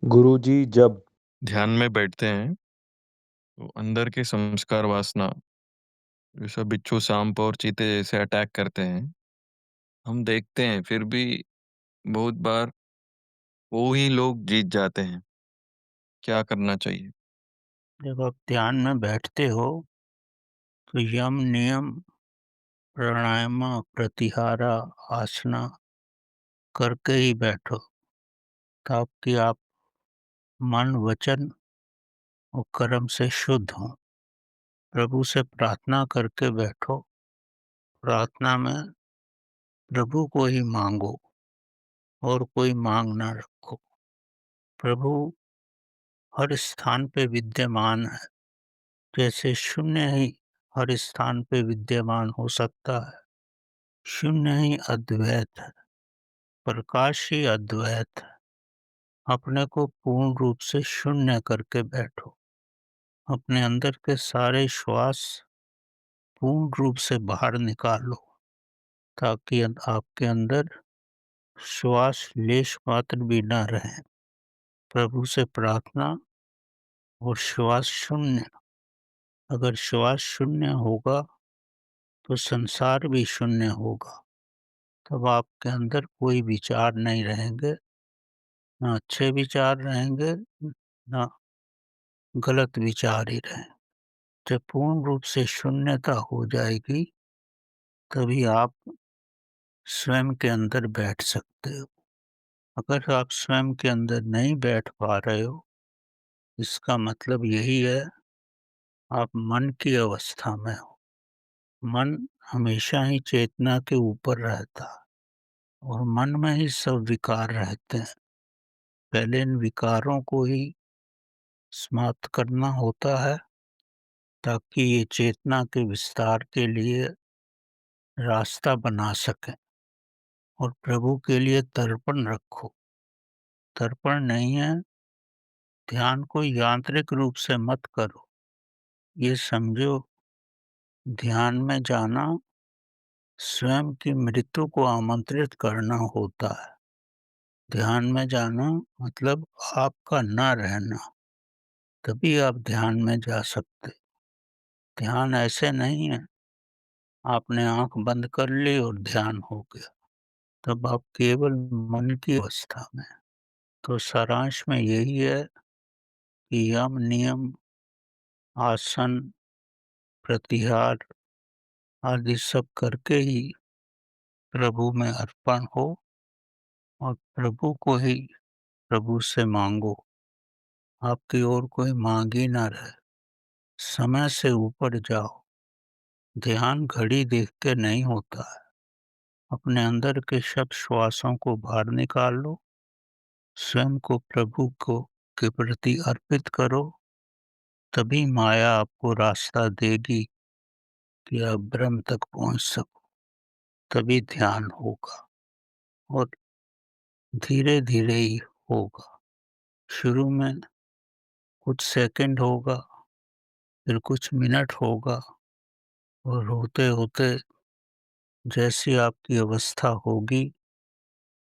गुरुजी जब ध्यान में बैठते हैं तो अंदर के संस्कार वासना जैसा बिच्छू सांप और चीते जैसे अटैक करते हैं। हम देखते हैं फिर भी बहुत बार वो ही लोग जीत जाते हैं। क्या करना चाहिए? जब आप ध्यान में बैठते हो तो यम, नियम, प्राणायाम, प्रत्याहार, आसना करके ही बैठो ताकि आप मन, वचन और कर्म से शुद्ध हों। प्रभु से प्रार्थना करके बैठो। प्रार्थना में प्रभु को ही मांगो और कोई मांग ना रखो। प्रभु हर स्थान पे विद्यमान है। जैसे शून्य ही हर स्थान पे विद्यमान हो सकता है, शून्य ही अद्वैत है, प्रकाश ही अद्वैत है। अपने को पूर्ण रूप से शून्य करके बैठो। अपने अंदर के सारे श्वास पूर्ण रूप से बाहर निकालो ताकि आपके अंदर श्वास लेश मात्र भी न रहे। प्रभु से प्रार्थना और श्वास शून्य। अगर श्वास शून्य होगा तो संसार भी शून्य होगा। तब आपके अंदर कोई विचार नहीं रहेंगे, ना अच्छे विचार रहेंगे, ना गलत विचार ही रहें। जब पूर्ण रूप से शून्यता हो जाएगी तभी आप स्वयं के अंदर बैठ सकते हो। अगर आप स्वयं के अंदर नहीं बैठ पा रहे हो, इसका मतलब यही है आप मन की अवस्था में हो। मन हमेशा ही चेतना के ऊपर रहता है और मन में ही सब विकार रहते हैं। पहले इन विकारों को ही समाप्त करना होता है ताकि ये चेतना के विस्तार के लिए रास्ता बना सकें। और प्रभु के लिए तर्पण रखो। तर्पण नहीं है, ध्यान को यांत्रिक रूप से मत करो। ये समझो, ध्यान में जाना स्वयं की मृत्यु को आमंत्रित करना होता है। ध्यान में जाना मतलब आपका न रहना, तभी आप ध्यान में जा सकते। ध्यान ऐसे नहीं है आपने आंख बंद कर ली और ध्यान हो गया, तब आप केवल मन की अवस्था में हैं। तो सारांश में यही है कि यम, नियम, आसन, प्रत्याहार आदि सब करके ही प्रभु में अर्पण हो और प्रभु को ही प्रभु से मांगो। आपकी और कोई मांग ही ना रहे। समय से ऊपर जाओ। ध्यान घड़ी देख के नहीं होता है। अपने अंदर के सब श्वासों को बाहर निकाल लो, स्वयं को प्रभु को के प्रति अर्पित करो, तभी माया आपको रास्ता देगी कि आप ब्रह्म तक पहुंच सको। तभी ध्यान होगा और धीरे धीरे ही होगा। शुरू में कुछ सेकंड होगा, फिर कुछ मिनट होगा और होते होते जैसी आपकी अवस्था होगी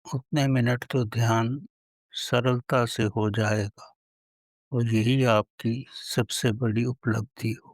उतने मिनट तो ध्यान सरलता से हो जाएगा और यही आपकी सबसे बड़ी उपलब्धि हो।